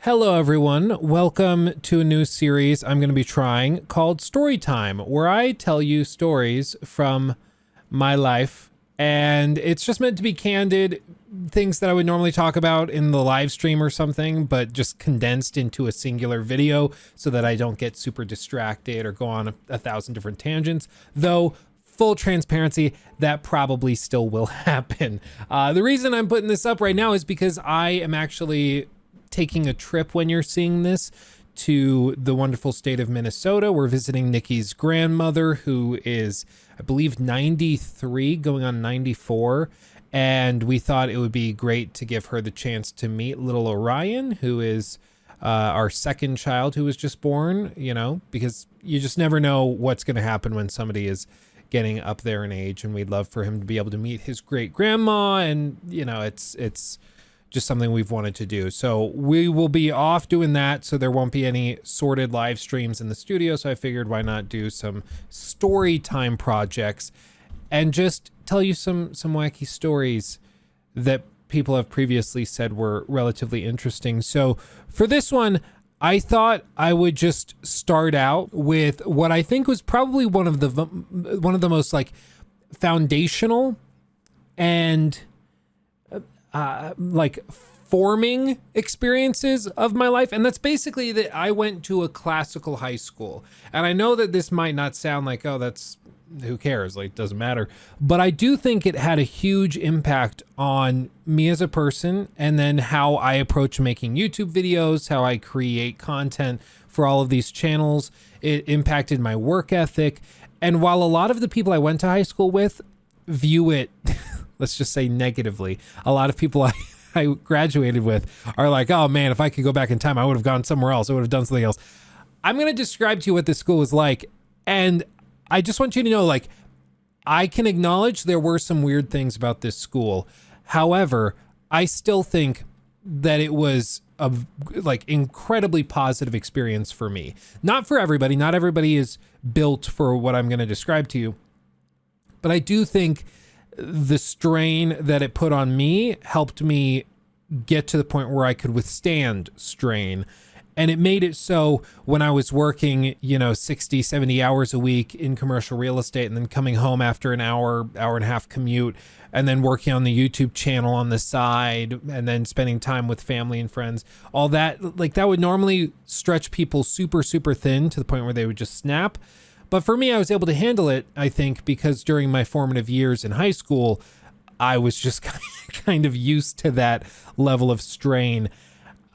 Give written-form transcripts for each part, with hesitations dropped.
Hello, everyone. Welcome to a new series I'm going to be trying called Storytime, where I tell you stories from my life. And it's just meant to be candid, things that I would normally talk about in the live stream or something, but just condensed into a singular video so that I don't get super distracted or go on a thousand different tangents. Though, full transparency, that probably still will happen. The reason I'm putting this up right now is because I am actually taking a trip when you're seeing this to the wonderful state of Minnesota. We're visiting Nikki's grandmother, who is, I believe, 93 going on 94. And we thought it would be great to give her the chance to meet little Orion, who is our second child who was just born, because you just never know what's going to happen when somebody is getting up there in age. And we'd love for him to be able to meet his great grandma. And, it's just something we've wanted to do. So we will be off doing that, so there won't be any sorted live streams in the studio. So I figured, why not do some story time projects and just tell you some wacky stories that people have previously said were relatively interesting. So for this one, I thought I would just start out with what I think was probably one of the most foundational and forming experiences of my life. And that's basically that I went to a classical high school. And I know that this might not sound like, oh, that's, who cares? Like, doesn't matter. But I do think it had a huge impact on me as a person, and then how I approach making YouTube videos, how I create content for all of these channels. It impacted my work ethic. And while a lot of the people I went to high school with view it let's just say negatively, a lot of people I graduated with are like, oh man, if I could go back in time, I would have gone somewhere else. I would have done something else. I'm going to describe to you what this school was like. And I just want you to know, I can acknowledge there were some weird things about this school. However, I still think that it was a incredibly positive experience for me. Not for everybody. Not everybody is built for what I'm going to describe to you. But I do think the strain that it put on me helped me get to the point where I could withstand strain. And it made it so when I was working, 60, 70 hours a week in commercial real estate, and then coming home after an hour and a half commute, and then working on the YouTube channel on the side, and then spending time with family and friends, all that, that would normally stretch people super, super thin to the point where they would just snap. But for me, I was able to handle it, I think, because during my formative years in high school, I was just kind of used to that level of strain.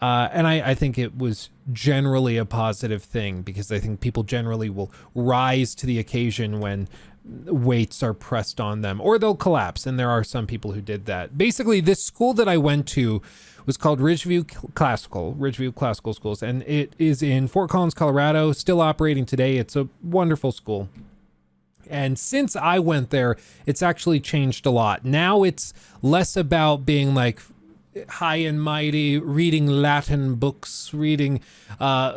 And I think it was generally a positive thing, because I think people generally will rise to the occasion when weights are pressed on them, or they'll collapse. And there are some people who did that. Basically, this school that I went to was called Ridgeview Classical Schools, and it is in Fort Collins, Colorado, still operating today. It's a wonderful school. And since I went there, it's actually changed a lot. Now it's less about being high and mighty, reading Latin books, reading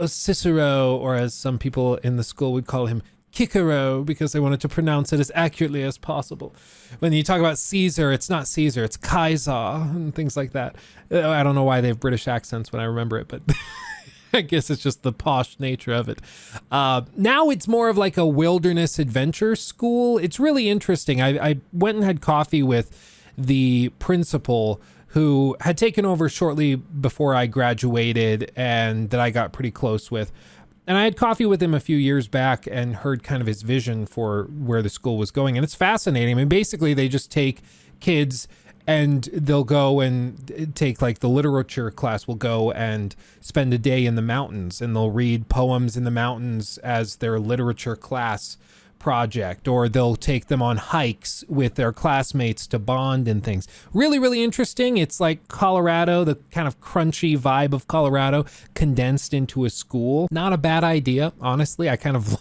Cicero, or as some people in the school would call him, Cicero, because they wanted to pronounce it as accurately as possible. When you talk about Caesar, it's not Caesar, it's Kaiser, and things like that. I don't know why they have British accents when I remember it, but I guess it's just the posh nature of it. Now it's more of a wilderness adventure school. It's really interesting. I went and had coffee with the principal, who had taken over shortly before I graduated, and that I got pretty close with. And I had coffee with him a few years back and heard kind of his vision for where the school was going. And it's fascinating. I mean, basically, they just take kids and they'll go and take the literature class will go and spend a day in the mountains, and they'll read poems in the mountains as their literature class project, or they'll take them on hikes with their classmates to bond and things. Really, really interesting. It's like Colorado, the kind of crunchy vibe of Colorado condensed into a school. Not a bad idea, honestly. I kind of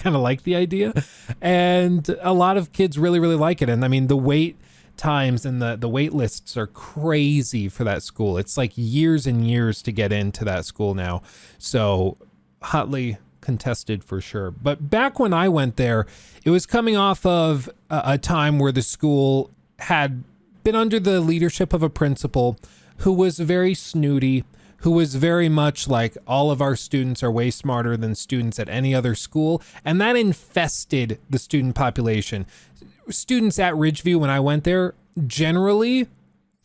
like the idea, and a lot of kids really, really like it. And I mean, the wait times and the wait lists are crazy for that school. It's years and years to get into that school now. So hotly contested for sure. But back when I went there, it was coming off of a time where the school had been under the leadership of a principal who was very snooty, who was very much like, all of our students are way smarter than students at any other school. And that infested the student population. Students at Ridgeview, when I went there, generally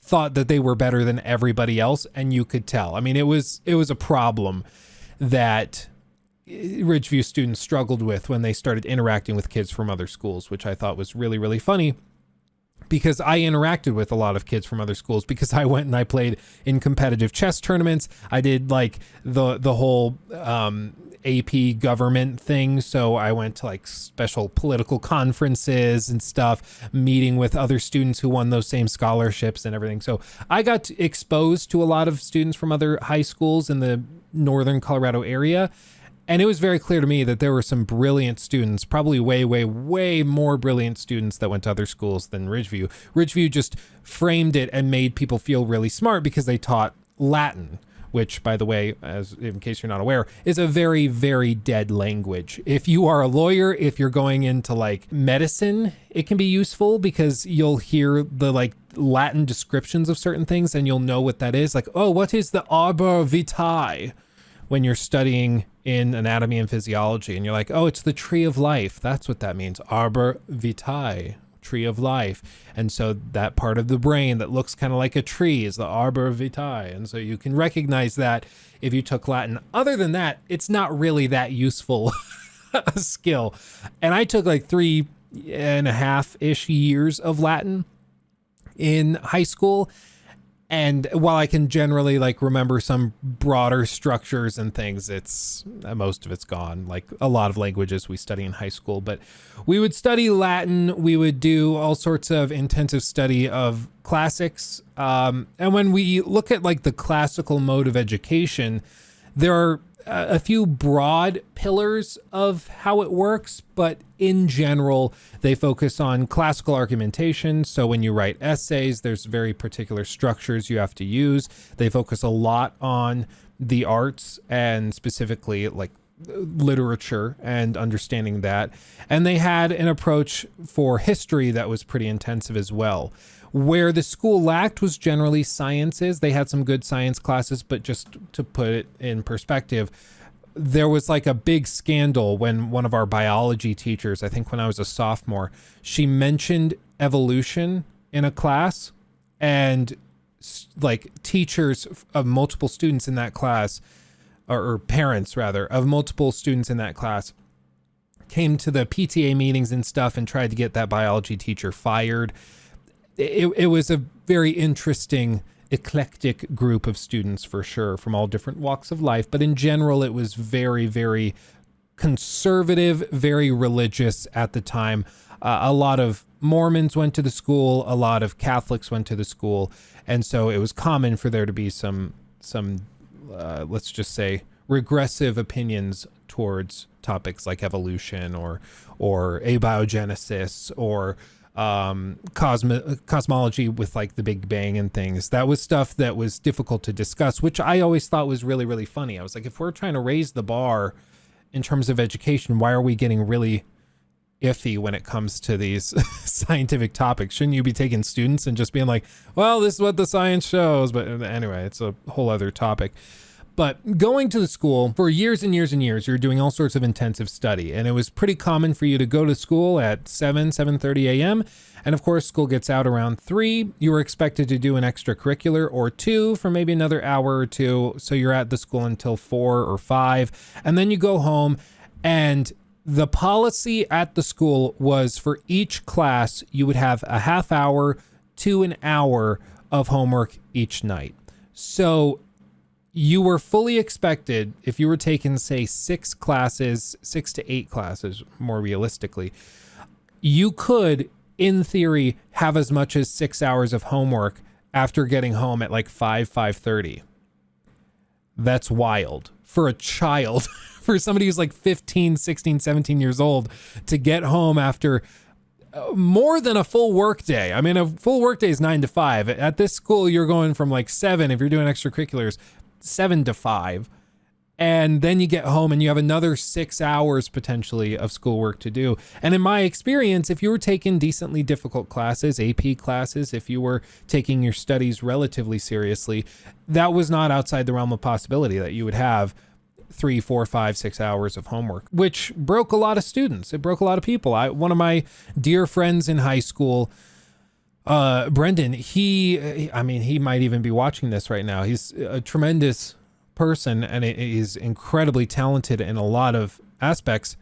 thought that they were better than everybody else. And you could tell. I mean, it was a problem that Ridgeview students struggled with when they started interacting with kids from other schools, which I thought was really, really funny, because I interacted with a lot of kids from other schools because I went and I played in competitive chess tournaments. I did like the whole AP government thing. So I went to like special political conferences and stuff, meeting with other students who won those same scholarships and everything. So I got exposed to a lot of students from other high schools in the northern Colorado area. And it was very clear to me that there were some brilliant students, probably way, way, way more brilliant students that went to other schools than Ridgeview. Ridgeview just framed it and made people feel really smart because they taught Latin, which, by the way, as in case you're not aware, is a very, very dead language. If you are a lawyer, if you're going into like medicine, it can be useful because you'll hear the like Latin descriptions of certain things and you'll know what that is. Like, oh, what is the arbor vitae? When you're studying in anatomy and physiology and you're like, oh, it's the tree of life. That's what that means. Arbor vitae, tree of life. And so that part of the brain that looks kind of like a tree is the arbor vitae. And so you can recognize that if you took Latin. Other than that, it's not really that useful a skill. And I took like 3.5-ish years of Latin in high school. And while I can generally like remember some broader structures and things, it's most of it's gone. Like a lot of languages we study in high school, but we would study Latin. We would do all sorts of intensive study of classics. And when we look at like the classical mode of education, there are a few broad pillars of how it works, but in general, they focus on classical argumentation. So when you write essays, there's very particular structures you have to use. They focus a lot on the arts and specifically like literature and understanding that. And they had an approach for history that was pretty intensive as well. Where the school lacked was generally sciences. They had some good science classes, but just to put it in perspective, there was like a big scandal when one of our biology teachers, I think when I was a sophomore, she mentioned evolution in a class, and like teachers of multiple students in that class, or parents rather, of multiple students in that class came to the PTA meetings and stuff and tried to get that biology teacher fired. It was a very interesting, eclectic group of students for sure, from all different walks of life. But in general, it was very, very conservative, very religious at the time. A lot of Mormons went to the school, a lot of Catholics went to the school. And so it was common for there to be some let's just say, regressive opinions towards topics like evolution or abiogenesis or cosmology with like the Big Bang and things. That was stuff that was difficult to discuss, which I always thought was really, really funny. I was like, if we're trying to raise the bar in terms of education, why are we getting really iffy when it comes to these scientific topics? Shouldn't you be taking students and just being like, well, this is what the science shows? But anyway, it's a whole other topic. But going to the school for years and years and years, you're doing all sorts of intensive study. And it was pretty common for you to go to school at 7:30 a.m. And of course, school gets out around 3. You were expected to do an extracurricular or 2 for maybe another hour or 2. So you're at the school until 4 or 5. And then you go home. And the policy at the school was for each class, you would have a half hour to an hour of homework each night. So you were fully expected, if you were taking, say, 6 to 8 classes, more realistically, you could, in theory, have as much as 6 hours of homework after getting home at like 5:30. That's wild. For a child, for somebody who's like 15, 16, 17 years old, to get home after more than a full work day. I mean, a full work day is 9 to 5. At this school, you're going from like 7, if you're doing extracurriculars, 7 to 5. And then you get home and you have another 6 hours potentially of schoolwork to do. And in my experience, if you were taking decently difficult classes, AP classes, if you were taking your studies relatively seriously, that was not outside the realm of possibility that you would have 3, 4, 5, 6 hours of homework, which broke a lot of students. It broke a lot of people. One of my dear friends in high school, Brendan, he might even be watching this right now. He's a tremendous person and is incredibly talented in a lot of aspects,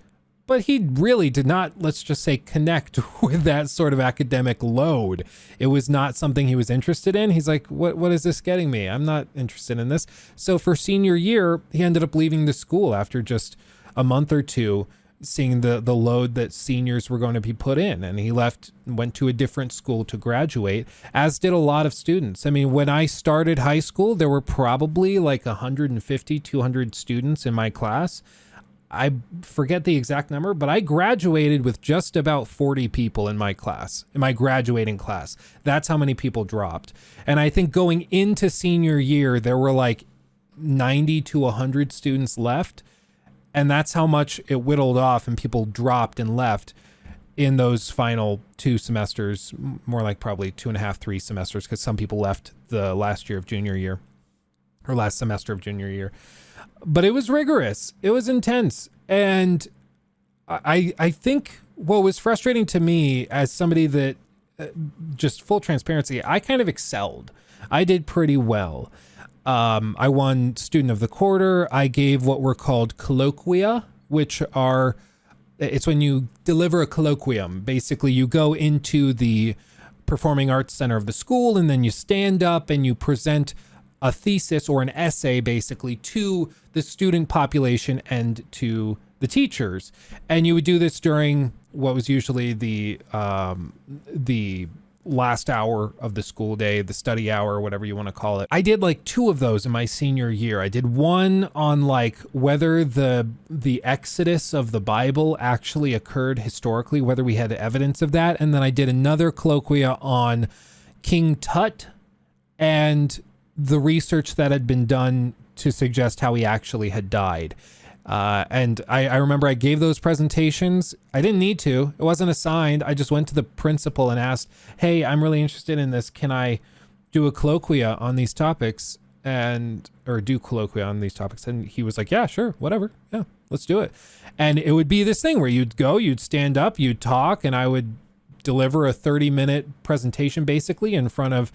but he really did not, let's just say, connect with that sort of academic load. It was not something he was interested in. He's like, what is this getting me? I'm not interested in this. So for senior year, he ended up leaving the school after just a month or two, seeing the load that seniors were going to be put in. And he went to a different school to graduate, as did a lot of students. I mean, when I started high school, there were probably like 150, 200 students in my class. I forget the exact number, but I graduated with just about 40 people in my class, in my graduating class. That's how many people dropped. And I think going into senior year, there were like 90 to 100 students left. And that's how much it whittled off and people dropped and left in those final 2 semesters, more like probably 2.5, 3 semesters, because some people left the last year of junior year or last semester of junior year. But it was rigorous. It was intense. And I think what was frustrating to me as somebody that, just full transparency, I kind of excelled. I did pretty well. I won Student of the Quarter. I gave what were called colloquia, it's when you deliver a colloquium. Basically, you go into the Performing Arts Center of the school, and then you stand up and you present a thesis or an essay, basically, to the student population and to the teachers. And you would do this during what was usually the last hour of the school day, the study hour, whatever you want to call it. I did like 2 of those in my senior year. I did one on like whether the exodus of the Bible actually occurred historically, whether we had evidence of that. And then I did another colloquia on King Tut and the research that had been done to suggest how he actually had died. And I remember I gave those presentations. I didn't need to. It wasn't assigned. I just went to the principal and asked, hey, I'm really interested in this. Can I do a colloquia on these topics? And he was like, yeah, sure, whatever. Yeah, let's do it. And it would be this thing where you'd stand up, you'd talk, and I would deliver a 30-minute presentation basically in front of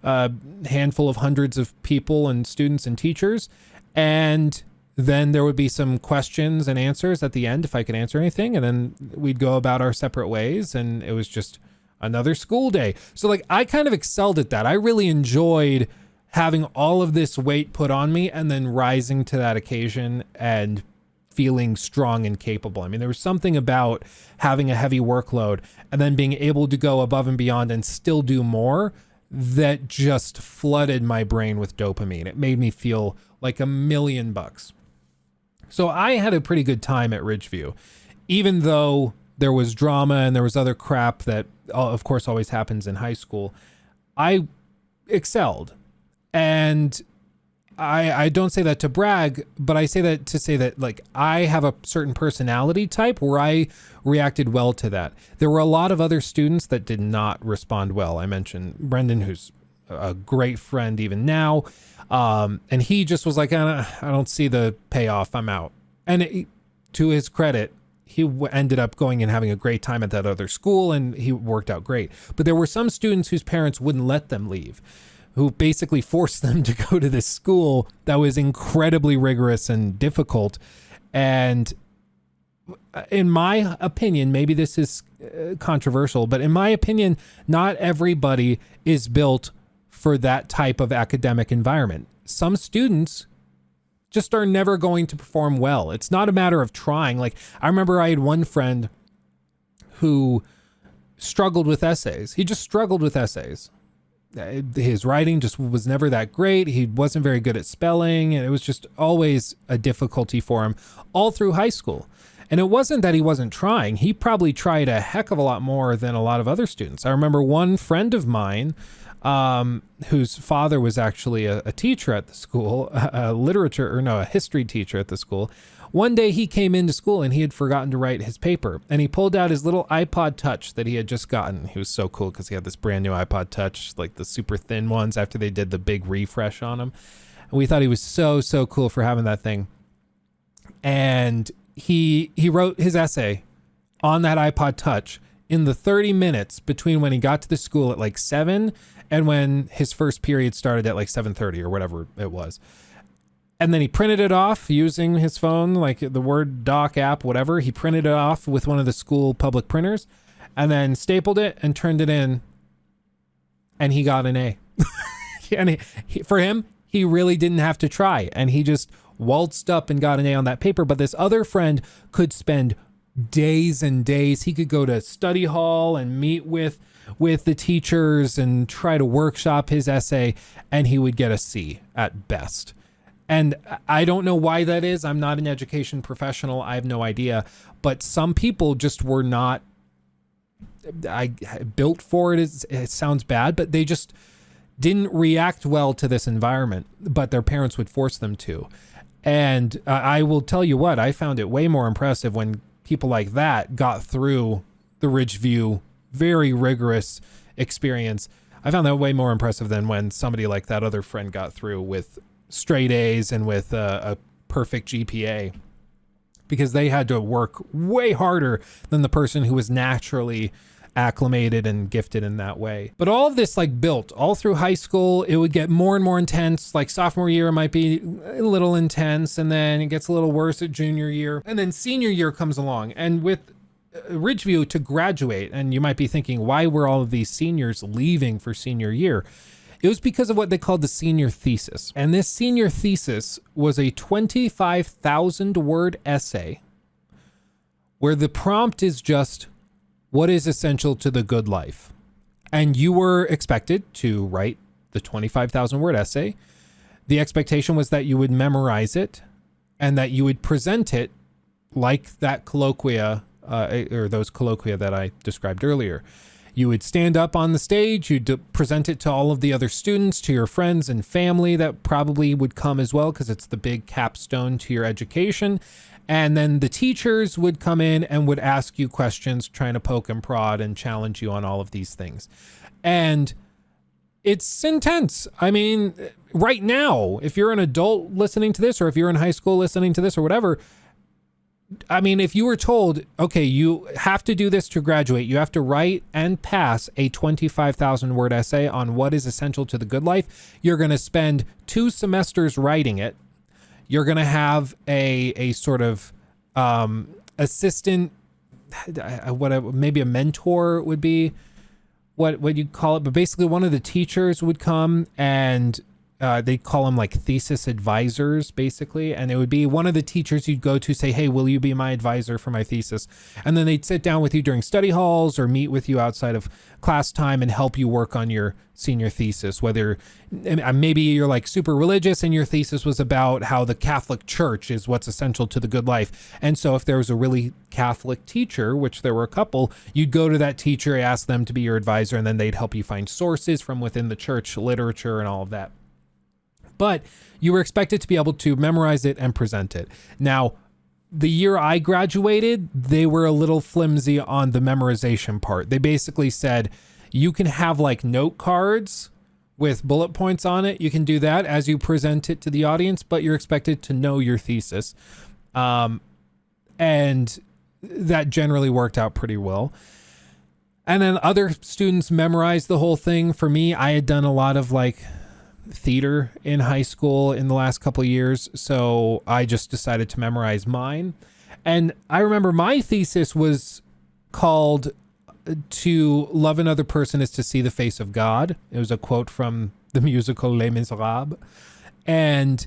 a handful of hundreds of people and students and teachers. And then there would be some questions and answers at the end if I could answer anything. And then we'd go about our separate ways. And it was just another school day. So like I kind of excelled at that. I really enjoyed having all of this weight put on me and then rising to that occasion and feeling strong and capable. I mean, there was something about having a heavy workload and then being able to go above and beyond and still do more that just flooded my brain with dopamine. It made me feel like $1,000,000. So I had a pretty good time at Ridgeview, even though there was drama and there was other crap that, of course, always happens in high school. I excelled. And I don't say that to brag, but I say that to say that like I have a certain personality type where I reacted well to that. There were a lot of other students that did not respond well. I mentioned Brendan, who's a great friend even now. And he just was like, I don't see the payoff. I'm out. And to his credit, he ended up going and having a great time at that other school and he worked out great. But there were some students whose parents wouldn't let them leave, who basically forced them to go to this school that was incredibly rigorous and difficult. And in my opinion, maybe this is controversial, but in my opinion, not everybody is built for that type of academic environment. Some students just are never going to perform well. It's not a matter of trying. Like I remember I had one friend who struggled with essays. He just struggled with essays. His writing just was never that great. He wasn't very good at spelling, and it was just always a difficulty for him all through high school. And it wasn't that he wasn't trying. He probably tried a heck of a lot more than a lot of other students. I remember one friend of mine, whose father was actually a teacher at the school, a history teacher at the school. One day he came into school and he had forgotten to write his paper, and he pulled out his little iPod Touch that he had just gotten. He was so cool because he had this brand new iPod Touch, like the super thin ones after they did the big refresh on them. And we thought he was so cool for having that thing. And he wrote his essay on that iPod Touch in the 30 minutes between when he got to the school at like 7 and when his first period started at like 7:30 or whatever it was. And then he printed it off using his phone, like the Word doc app, whatever. He printed it off with one of the school public printers and then stapled it and turned it in. And he got an A. And for him, he really didn't have to try. And he just waltzed up and got an A on that paper. But this other friend could spend days and days. He could go to study hall and meet with the teachers and try to workshop his essay, and he would get a C at best. And I don't know why that is. I'm not an education professional. I have no idea. But some people just were not built for it. It sounds bad, but they just didn't react well to this environment, but their parents would force them to. And I will tell you what, I found it way more impressive when people like that got through the Ridgeview very rigorous experience. I found that way more impressive than when somebody like that other friend got through with straight A's and with a perfect GPA, because they had to work way harder than the person who was naturally acclimated and gifted in that way. But all of this like built all through high school. It would get more and more intense. Like sophomore year, it might be a little intense, and then it gets a little worse at junior year, and then senior year comes along. And with Ridgeview to graduate, and you might be thinking, why were all of these seniors leaving for senior year? It was because of what they called the senior thesis. And this senior thesis was a 25,000 word essay where the prompt is just, what is essential to the good life? And you were expected to write the 25,000 word essay. The expectation was that you would memorize it and that you would present it like that colloquia, or those colloquia that I described earlier. You would stand up on the stage, you'd present it to all of the other students, to your friends and family that probably would come as well, because it's the big capstone to your education. And then the teachers would come in and would ask you questions, trying to poke and prod and challenge you on all of these things. And it's intense. I mean, right now, if you're an adult listening to this, or if you're in high school listening to this or whatever, I mean, if you were told, okay, you have to do this to graduate, you have to write and pass a 25,000 word essay on what is essential to the good life. You're going to spend 2 semesters writing it. You're going to have a sort of assistant, maybe a mentor would be what you call it. But basically one of the teachers would come, and they call them like thesis advisors, basically. And it would be one of the teachers you'd go to say, hey, will you be my advisor for my thesis? And then they'd sit down with you during study halls or meet with you outside of class time and help you work on your senior thesis. Whether maybe you're like super religious and your thesis was about how the Catholic Church is what's essential to the good life. And so if there was a really Catholic teacher, which there were a couple, you'd go to that teacher, ask them to be your advisor, and then they'd help you find sources from within the church literature and all of that. But you were expected to be able to memorize it and present it. Now, the year I graduated, they were a little flimsy on the memorization part. They basically said, you can have like note cards with bullet points on it. You can do that as you present it to the audience, but you're expected to know your thesis. And that generally worked out pretty well. And then other students memorized the whole thing. For me, I had done a lot of like theater in high school in the last couple of years, so I just decided to memorize mine. And I remember my thesis was called "To Love Another Person is to See the Face of God." It was a quote from the musical Les Miserables, and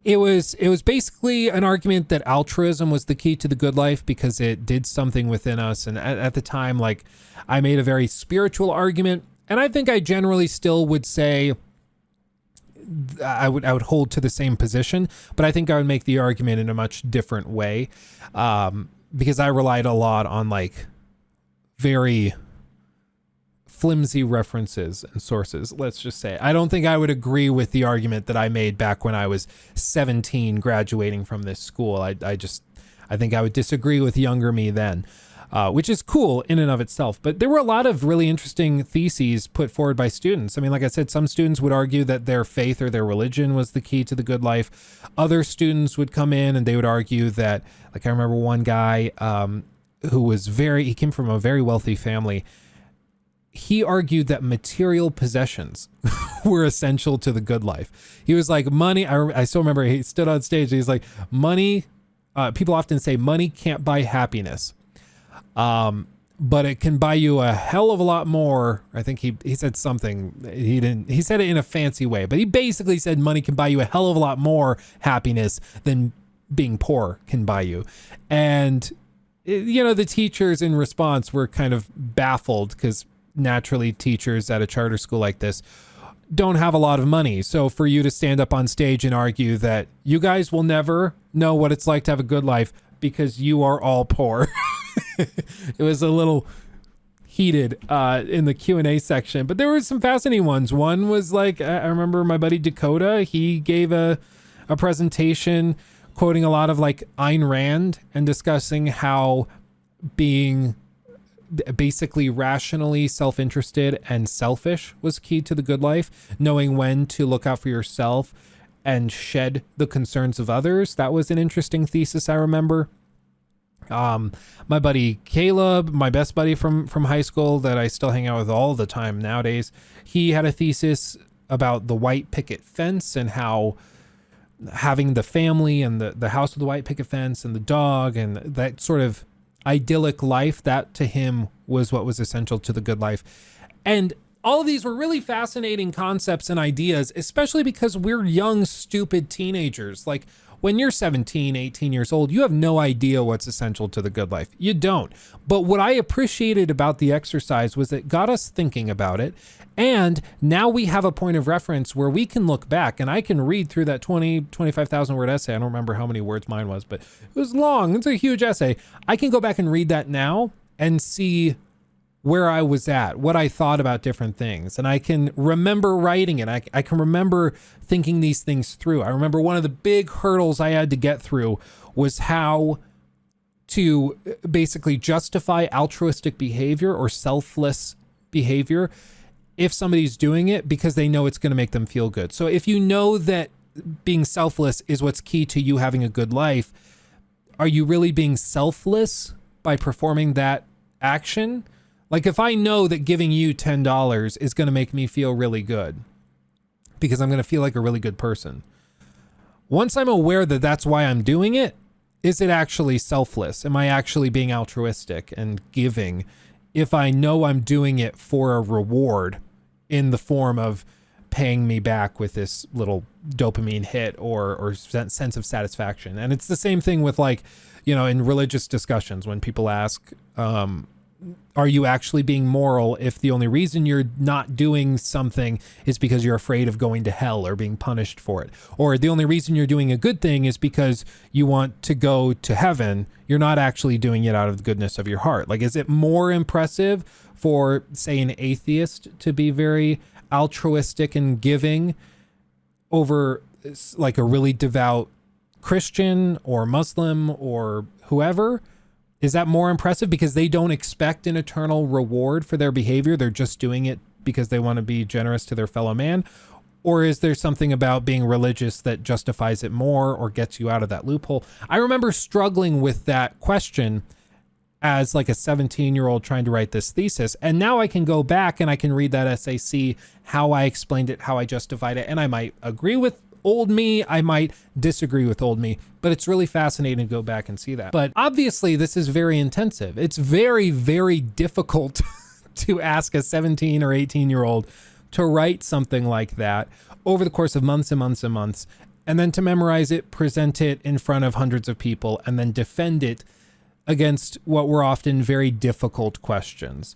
it was basically an argument that altruism was the key to the good life because it did something within us. And at the time, like, I made a very spiritual argument, and I think I generally still would say I would hold to the same position, but I think I would make the argument in a much different way, because I relied a lot on like very flimsy references and sources, let's just say. I don't think I would agree with the argument that I made back when I was 17 graduating from this school. I think I would disagree with younger me then, which is cool in and of itself. But there were a lot of really interesting theses put forward by students. I mean, like I said, some students would argue that their faith or their religion was the key to the good life. Other students would come in and they would argue that, like I remember one guy he came from a very wealthy family. He argued that material possessions were essential to the good life. He was like, money, I still remember he stood on stage and he's like, money, people often say money can't buy happiness. But it can buy you a hell of a lot more. I think he said something, he said it in a fancy way, but he basically said money can buy you a hell of a lot more happiness than being poor can buy you. And, the teachers in response were kind of baffled because naturally teachers at a charter school like this don't have a lot of money. So for you to stand up on stage and argue that you guys will never know what it's like to have a good life because you are all poor. It was a little heated in the Q&A section, but there were some fascinating ones. One was like, I remember my buddy Dakota, he gave a presentation quoting a lot of like Ayn Rand and discussing how being basically rationally self-interested and selfish was key to the good life, knowing when to look out for yourself and shed the concerns of others. That was an interesting thesis, I remember. My buddy Caleb, my best buddy from high school that I still hang out with all the time nowadays, he had a thesis about the white picket fence and how having the family and the house with the white picket fence and the dog and that sort of idyllic life, that to him was what was essential to the good life. And all of these were really fascinating concepts and ideas, especially because we're young, stupid teenagers. Like when you're 17, 18 years old, you have no idea what's essential to the good life. You don't. But what I appreciated about the exercise was it got us thinking about it. And now we have a point of reference where we can look back and I can read through that 25,000 word essay. I don't remember how many words mine was, but it was long. It's a huge essay. I can go back and read that now and see where I was at, what I thought about different things. And I can remember writing it. I can remember thinking these things through. I remember one of the big hurdles I had to get through was how to basically justify altruistic behavior or selfless behavior if somebody's doing it because they know it's going to make them feel good. So if you know that being selfless is what's key to you having a good life, are you really being selfless by performing that action? Like if I know that giving you $10 is going to make me feel really good because I'm going to feel like a really good person. Once I'm aware that that's why I'm doing it, is it actually selfless? Am I actually being altruistic and giving if I know I'm doing it for a reward in the form of paying me back with this little dopamine hit or sense of satisfaction? And it's the same thing with like, in religious discussions when people ask, are you actually being moral if the only reason you're not doing something is because you're afraid of going to hell or being punished for it? Or the only reason you're doing a good thing is because you want to go to heaven. You're not actually doing it out of the goodness of your heart. Like, is it more impressive for, say, an atheist to be very altruistic and giving over like a really devout Christian or Muslim or whoever? Is that more impressive because they don't expect an eternal reward for their behavior? They're just doing it because they want to be generous to their fellow man? Or is there something about being religious that justifies it more or gets you out of that loophole? I remember struggling with that question as like a 17-year-old trying to write this thesis. And now I can go back and I can read that essay, see how I explained it, how I justified it. And I might agree with old me, I might disagree with old me, but it's really fascinating to go back and see that. But obviously this is very intensive. It's very, very difficult to ask a 17 or 18-year-old to write something like that over the course of months and months and months, and then to memorize it, present it in front of hundreds of people, and then defend it against what were often very difficult questions.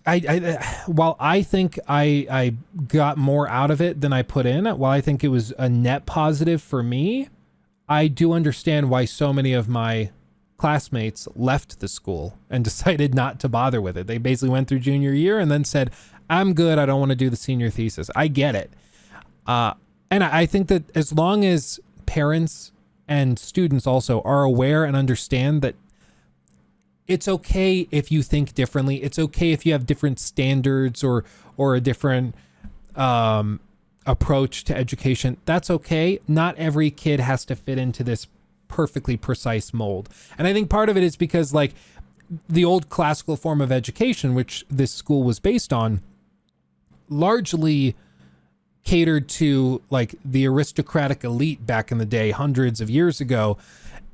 While I think I got more out of it than I put in, while I think it was a net positive for me, I do understand why so many of my classmates left the school and decided not to bother with it. They basically went through junior year and then said, I'm good. I don't want to do the senior thesis. I get it. And I think that as long as parents and students also are aware and understand that it's okay if you think differently. It's okay if you have different standards or a different approach to education. That's okay. Not every kid has to fit into this perfectly precise mold. And I think part of it is because like the old classical form of education, which this school was based on, largely catered to like the aristocratic elite back in the day, hundreds of years ago.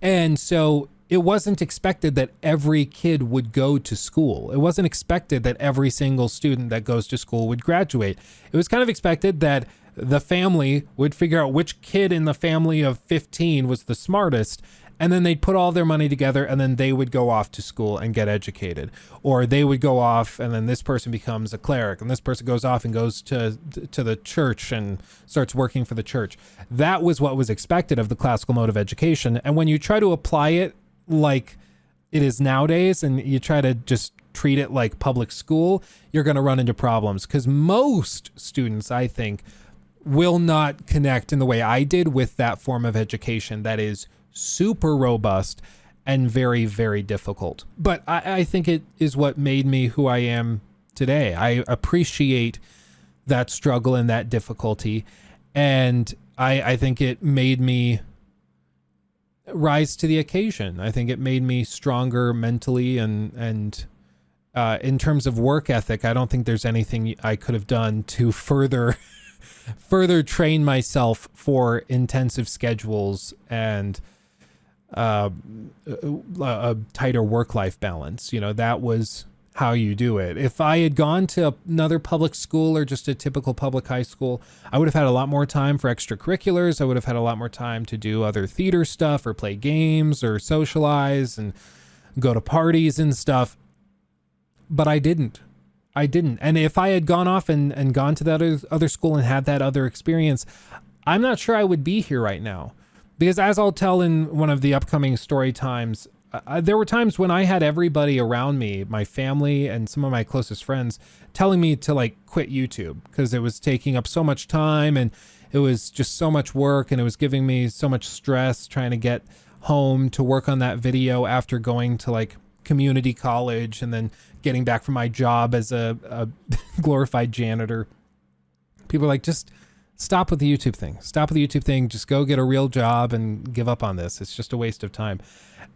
And so it wasn't expected that every kid would go to school. It wasn't expected that every single student that goes to school would graduate. It was kind of expected that the family would figure out which kid in the family of 15 was the smartest, and then they'd put all their money together, and then they would go off to school and get educated. Or they would go off, and then this person becomes a cleric, and this person goes off and goes to the church and starts working for the church. That was what was expected of the classical mode of education. And when you try to apply it like it is nowadays, and you try to just treat it like public school, you're going to run into problems, because most students, I think, will not connect in the way I did with that form of education that is super robust and very, very difficult. But I think it is what made me who I am today. I appreciate that struggle and that difficulty. And I think it made me rise to the occasion. I think it made me stronger mentally and in terms of work ethic, I don't think there's anything I could have done to further train myself for intensive schedules and a tighter work-life balance. You know, that was how you do it. If I had gone to another public school or just a typical public high school, I would have had a lot more time for extracurriculars. I would have had a lot more time to do other theater stuff or play games or socialize and go to parties and stuff. But I didn't. And if I had gone off and gone to that other school and had that other experience, I'm not sure I would be here right now. Because as I'll tell in one of the upcoming story times, there were times when I had everybody around me, my family and some of my closest friends, telling me to like quit YouTube because it was taking up so much time and it was just so much work and it was giving me so much stress trying to get home to work on that video after going to like community college and then getting back from my job as a glorified janitor. People are like, just stop with the YouTube thing. Stop with the YouTube thing. Just go get a real job and give up on this. It's just a waste of time.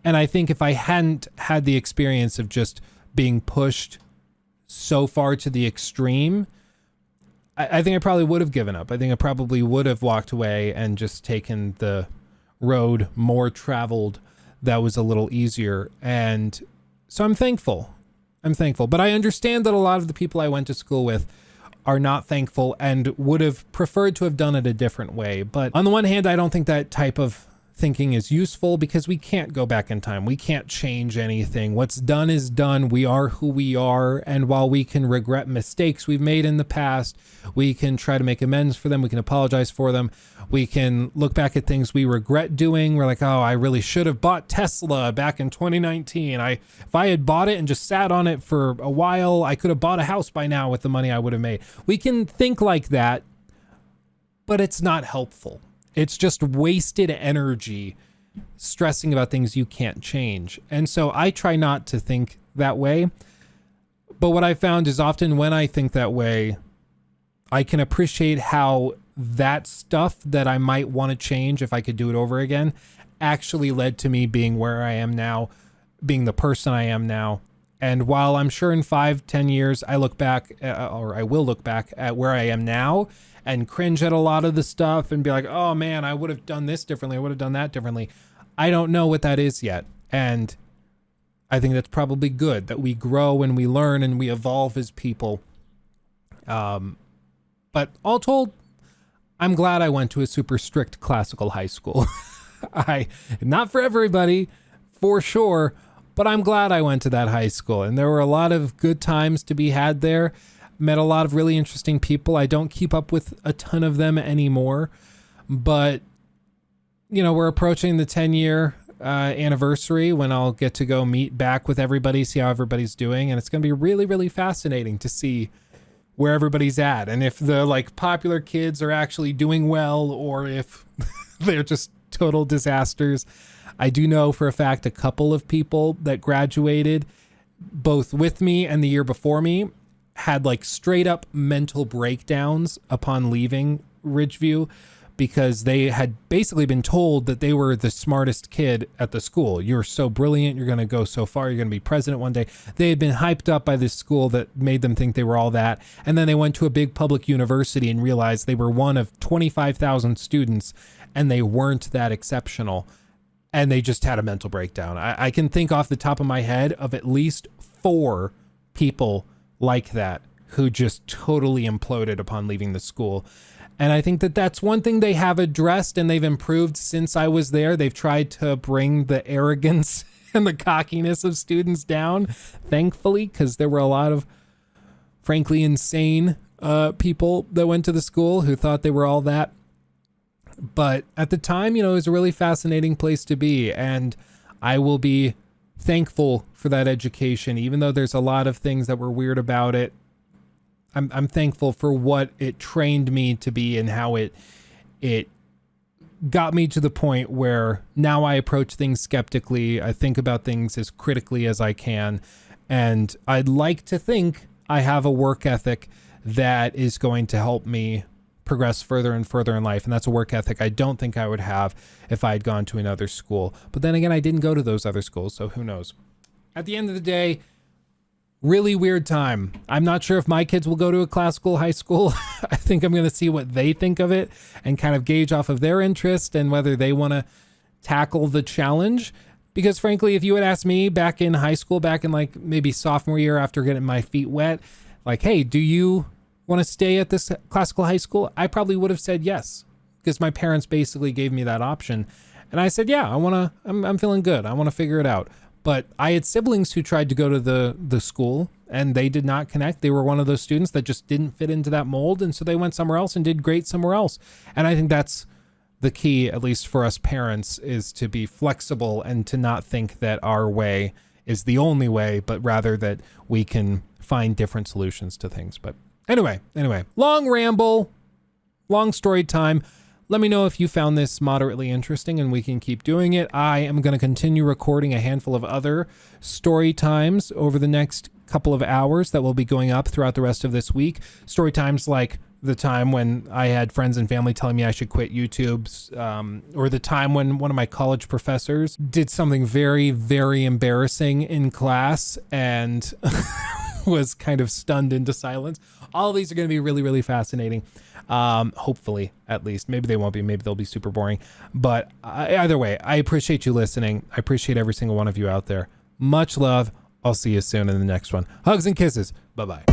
And I think if I hadn't had the experience of just being pushed so far to the extreme, I think I probably would have given up. I think I probably would have walked away and just taken the road more traveled that was a little easier. And so I'm thankful. But I understand that a lot of the people I went to school with are not thankful and would have preferred to have done it a different way. But on the one hand, I don't think that type of thinking is useful because we can't go back in time. We can't change anything. What's done is done. We are who we are. And while we can regret mistakes we've made in the past, we can try to make amends for them. We can apologize for them. We can look back at things we regret doing. We're like, oh, I really should have bought Tesla back in 2019. If I had bought it and just sat on it for a while, I could have bought a house by now with the money I would have made. We can think like that, but it's not helpful. It's just wasted energy stressing about things you can't change. And so I try not to think that way. But what I found is often when I think that way, I can appreciate how that stuff that I might want to change if I could do it over again actually led to me being where I am now, being the person I am now. And while I'm sure in 5-10 years, I look back or I will look back at where I am now and cringe at a lot of the stuff and be like, oh man, I would have done this differently. I would have done that differently. I don't know what that is yet. And I think that's probably good that we grow and we learn and we evolve as people. But all told, I'm glad I went to a super strict classical high school. Not for everybody, for sure, but I'm glad I went to that high school. And there were a lot of good times to be had there. Met a lot of really interesting people. I don't keep up with a ton of them anymore, but you know, we're approaching the 10-year anniversary when I'll get to go meet back with everybody, see how everybody's doing. And it's going to be really, really fascinating to see where everybody's at. And if the like popular kids are actually doing well or if they're just total disasters. I do know for a fact a couple of people that graduated both with me and the year before me had like straight up mental breakdowns upon leaving Ridgeview because they had basically been told that they were the smartest kid at the school. You're so brilliant. You're going to go so far. You're going to be president one day. They had been hyped up by this school that made them think they were all that. And then they went to a big public university and realized they were one of 25,000 students and they weren't that exceptional. And they just had a mental breakdown. I can think off the top of my head of at least 4 people like that who just totally imploded upon leaving the school. And I think that that's one thing they have addressed and they've improved since I was there. They've tried to bring the arrogance and the cockiness of students down, thankfully, because there were a lot of, frankly, insane people that went to the school who thought they were all that. But at the time, you know, it was a really fascinating place to be. And I will be thankful for that education, even though there's a lot of things that were weird about it. I'm thankful for what it trained me to be and how it got me to the point where now I approach things skeptically. I think about things as critically as I can. And I'd like to think I have a work ethic that is going to help me progress further and further in life. And that's a work ethic I don't think I would have if I had gone to another school. But then again, I didn't go to those other schools, so who knows? At the end of the day, really weird time. I'm not sure if my kids will go to a classical high school. I think I'm going to see what they think of it and kind of gauge off of their interest and whether they want to tackle the challenge. Because frankly, if you had asked me back in high school, back in like maybe sophomore year after getting my feet wet, like, hey, do you want to stay at this classical high school? I probably would have said yes, because my parents basically gave me that option. And I said, yeah, I'm feeling good. I want to figure it out. But I had siblings who tried to go to the school and they did not connect. They were one of those students that just didn't fit into that mold. And so they went somewhere else and did great somewhere else. And I think that's the key, at least for us parents, is to be flexible and to not think that our way is the only way, but rather that we can find different solutions to things. But anyway, long ramble, long story time. Let me know if you found this moderately interesting and we can keep doing it. I am going to continue recording a handful of other story times over the next couple of hours that will be going up throughout the rest of this week. Story times like the time when I had friends and family telling me I should quit YouTube, or the time when one of my college professors did something very, very embarrassing in class and was kind of stunned into silence. All of these are going to be really, really fascinating. Hopefully, at least. Maybe they won't be. Maybe they'll be super boring. But either way, I appreciate you listening. I appreciate every single one of you out there. Much love. I'll see you soon in the next one. Hugs and kisses. Bye-bye.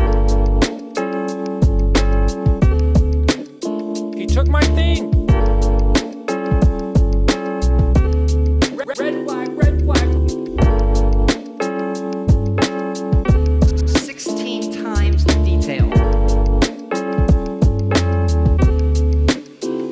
He took my thing.